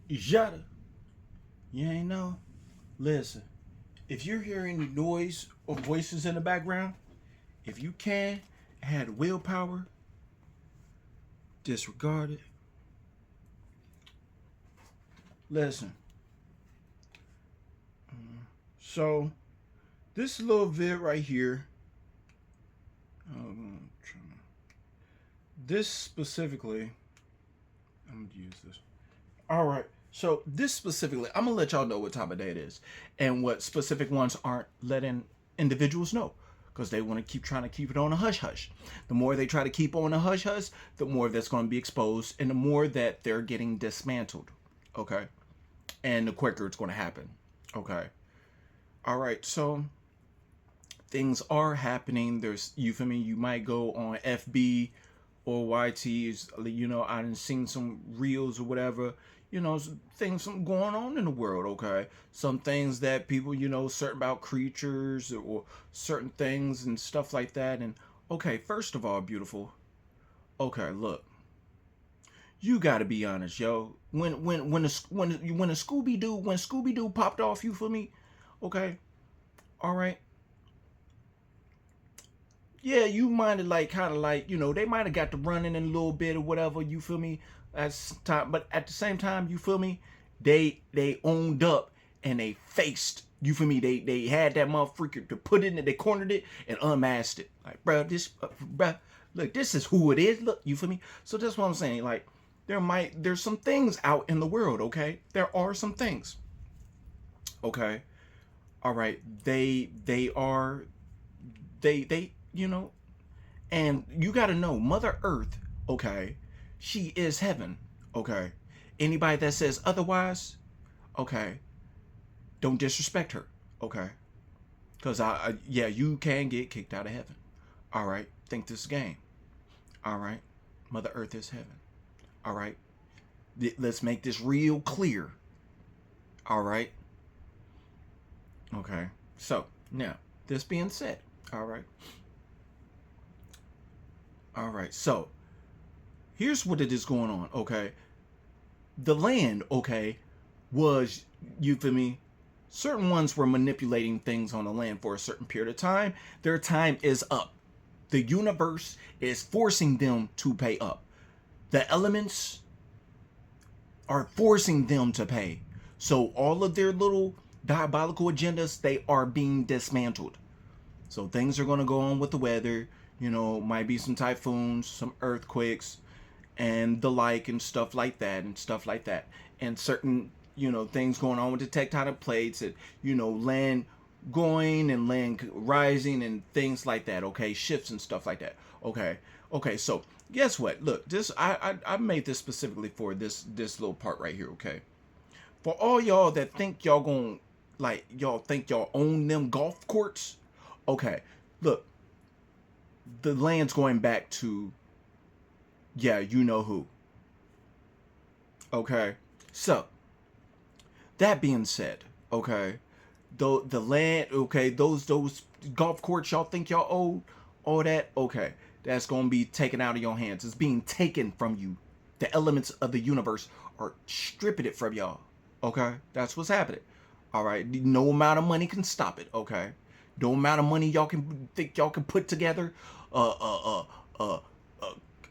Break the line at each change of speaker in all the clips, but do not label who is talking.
Jada, you ain't know? Listen, if you're hearing noise or voices in the background, if you can, had willpower, disregard it. Listen, so this little vid right here, um, this specifically, I'm gonna use this. All right. So this specifically, I'm gonna let y'all know what time of day it is, and what specific ones aren't letting individuals know, because they want to keep trying to keep it on a hush hush. The more they try to keep on a hush hush, the more that's going to be exposed, and the more that they're getting dismantled. Okay, and the quicker it's going to happen. Okay. All right. So things are happening. There's, you feel me? You might go on FB or YT's, you know, I done seen some reels or whatever, you know, some things some going on in the world, okay? Some things that people, you know, certain about creatures or certain things and stuff like that. And okay, first of all, beautiful. Okay, look, you gotta be honest, yo. When Scooby Doo popped off, you for me, okay, all right, yeah, you might have like kind of like, you know, they might have got to running in a little bit or whatever, you feel me? That's time, but at the same time, you feel me? They owned up and they faced, you feel me? They had that motherfucker to put it in, they cornered it and unmasked it. Like, bro, bruh, look, this is who it is. Look, you feel me? So that's what I'm saying. Like, there's some things out in the world, okay? There are some things, okay? All right, they are they you know, and you got to know Mother Earth, okay, she is heaven, okay. Anybody that says otherwise, okay, don't disrespect her, okay, because yeah, you can get kicked out of heaven. All right, think this game. All right, Mother Earth is heaven. All right, let's make this real clear. All right, okay. So now, this being said, all right, all right. So here's what it is going on, okay. The land, okay, was, you feel me? Certain ones were manipulating things on the land for a certain period of time. Their time is up. The universe is forcing them to pay up. The elements are forcing them to pay. So all of their little diabolical agendas, they are being dismantled. So things are going to go on with the weather. You know, might be some typhoons, some earthquakes, and the like, and stuff like that, and stuff like that. And certain, you know, things going on with the tectonic plates, and, you know, land going and land rising and things like that, okay? Shifts and stuff like that, okay? Okay, so guess what? Look, this, I made this specifically for this little part right here, okay? For all y'all that think y'all gonna, like, y'all think y'all own them golf courts, okay, look, the land's going back to, yeah, you know who. Okay, so that being said, okay, the land, okay, those golf courts y'all think y'all owe, all that, okay, that's gonna be taken out of your hands. It's being taken from you. The elements of the universe are stripping it from y'all. Okay, that's what's happening. All right, no amount of money can stop it. Okay, no amount of money y'all can think y'all can put together, uh, uh, uh, uh,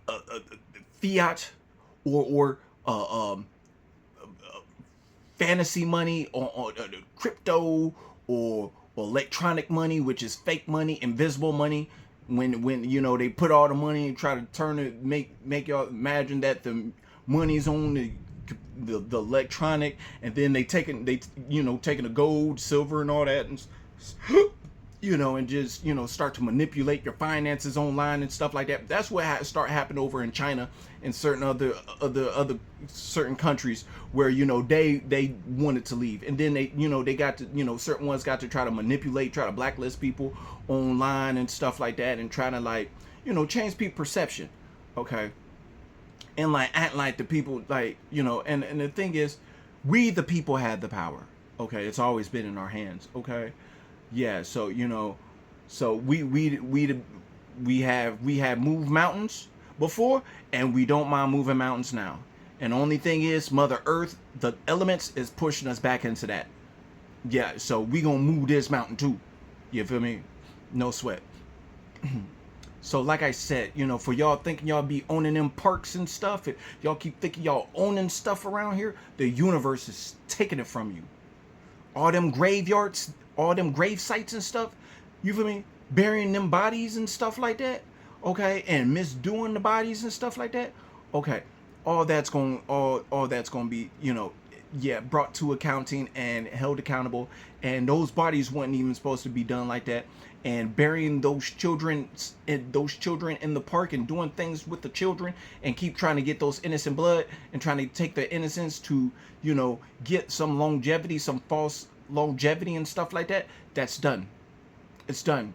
uh, fiat, or fantasy money, or crypto, or electronic money, which is fake money, invisible money. When you know they put all the money and try to turn it, make y'all imagine that the money's on the electronic, and then they you know taking the gold, silver, and all that, and you know, and just, you know, start to manipulate your finances online and stuff like that. That's what start happening over in China and certain other certain countries where, you know, they wanted to leave, and then they, you know, they got to, you know, certain ones got to try to manipulate, try to blacklist people online and stuff like that, and trying to, like, you know, change people perception, okay, and like act like the people, like, you know, and the thing is, we the people had the power, okay. It's always been in our hands, okay. Yeah, so, you know, so we have moved mountains before, and we don't mind moving mountains now. And the only thing is, Mother Earth, the elements is pushing us back into that. Yeah, so we gonna move this mountain too. You feel me? No sweat. So like I said, for y'all thinking y'all be owning them parks and stuff, if y'all keep thinking y'all owning stuff around here, the universe is taking it from you. All them graveyards, all them grave sites and stuff, you feel me? Burying them bodies and stuff like that, okay, and misdoing the bodies and stuff like that, okay. All that's gonna be, yeah, brought to accounting and held accountable. And those bodies weren't even supposed to be done like that. And burying those children in the park and doing things with the children and keep trying to get those innocent blood and trying to take their innocence to, get some longevity, some false longevity and stuff like that. That's done. It's done.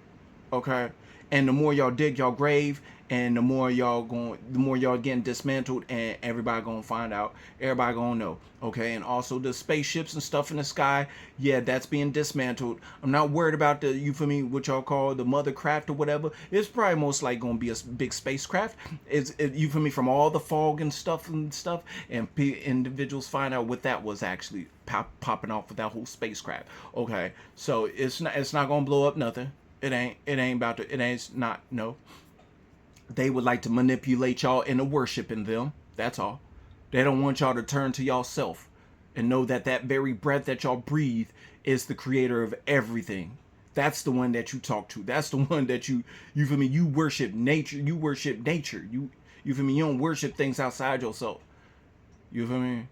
Okay. And the more y'all dig y'all grave, and the more y'all getting dismantled, and everybody gonna find out, everybody gonna know. Okay. And also the spaceships and stuff in the sky, yeah, that's being dismantled. I'm not worried about the, you feel me, what y'all call the mothercraft or whatever. It's probably most like gonna be a big spacecraft. You feel me, from all the fog and stuff, and individuals find out what that was actually popping off with that whole spacecraft. Okay. So it's not gonna blow up nothing. It ain't about to, it ain't not, no. They would like to manipulate y'all into worshiping them. That's all. They don't want y'all to turn to y'all self and know that that very breath that y'all breathe is the creator of everything. That's the one that you talk to. That's the one that you feel me, you worship nature. You worship nature. You feel me, you don't worship things outside yourself. You feel me?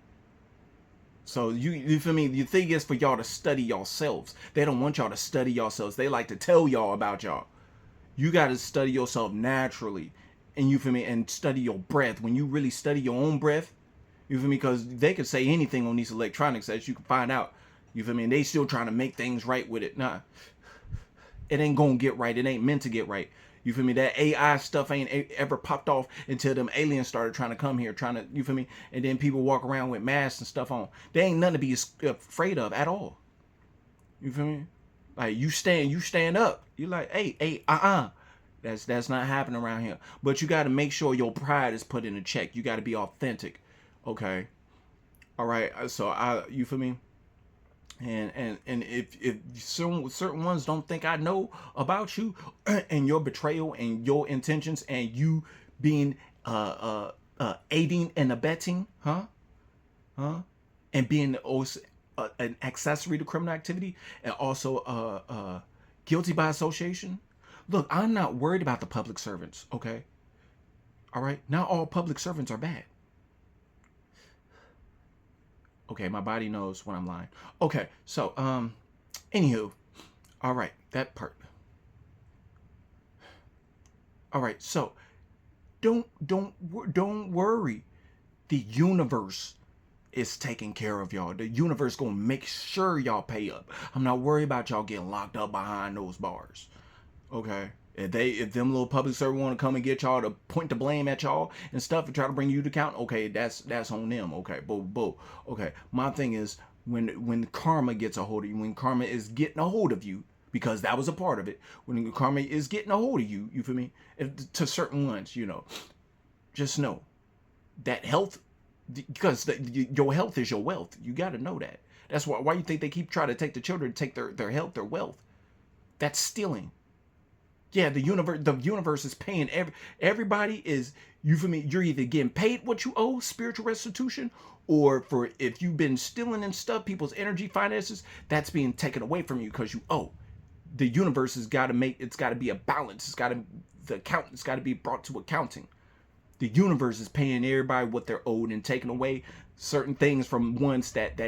So you feel me? The thing is for y'all to study yourselves. They don't want y'all to study yourselves. They like to tell y'all about y'all. You got to study yourself naturally, and you feel me, and study your breath. When you really study your own breath, you feel me, because they can say anything on these electronics that you can find out. You feel me? And they still trying to make things right with it. Nah, it ain't gonna get right. It ain't meant to get right. You feel me? That AI stuff ain't ever popped off until them aliens started trying to come here, you feel me? And then people walk around with masks and stuff on. There ain't nothing to be afraid of at all. You feel me? Like you stand up. You're like, hey, That's not happening around here. But you got to make sure your pride is put in a check. You got to be authentic. Okay. All right. So you feel me? And if certain ones don't think I know about you and your betrayal and your intentions and you being aiding and abetting, huh, and being also an accessory to criminal activity and also guilty by association. Look, I'm not worried about the public servants. Okay, all right. Not all public servants are bad. Okay, my body knows when I'm lying. Okay, so anywho, all right, that part. All right, so don't worry. The universe is taking care of y'all. The universe gonna make sure y'all pay up. I'm not worried about y'all getting locked up behind those bars. Okay. If them little public servants want to come and get y'all to point the blame at y'all and stuff and try to bring you to account, okay, that's on them. Okay, boo. Okay, my thing is when karma gets a hold of you, when karma is getting a hold of you, because that was a part of it. When karma is getting a hold of you, you feel me? To certain ones, just know that health, because your health is your wealth. You got to know that. That's why you think they keep trying to take the children, take their health, their wealth. That's stealing. Yeah, the universe is paying everybody is, you feel me, you're either getting paid what you owe, spiritual restitution, or for if you've been stealing and stuff, people's energy, finances, that's being taken away from you because you owe. The universe has got to it's got to be a balance. The accountant's got to be brought to accounting. The universe is paying everybody what they're owed and taking away certain things from ones that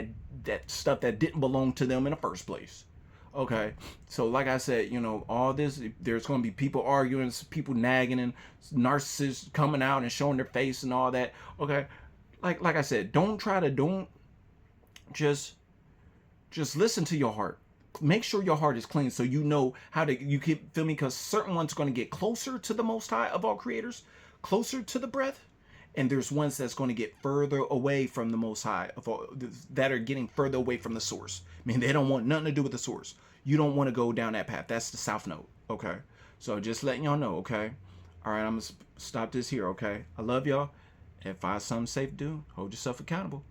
stuff that didn't belong to them in the first place. Okay, so like I said, all this, there's going to be people arguing, people nagging, and narcissists coming out and showing their face and all that. Okay, like I said, don't just listen to your heart. Make sure your heart is clean so you know how to, you can feel me, because certain ones are going to get closer to the Most High of all creators, closer to the breath, and there's ones that's going to get further away from the Most High of all, that are getting further away from the source. I mean, they don't want nothing to do with the source. You don't want to go down that path. That's the South Node. Okay, so just letting y'all know. Okay, all right, I'm gonna stop this here. Okay, I love y'all, Find something safe to do. Hold yourself accountable.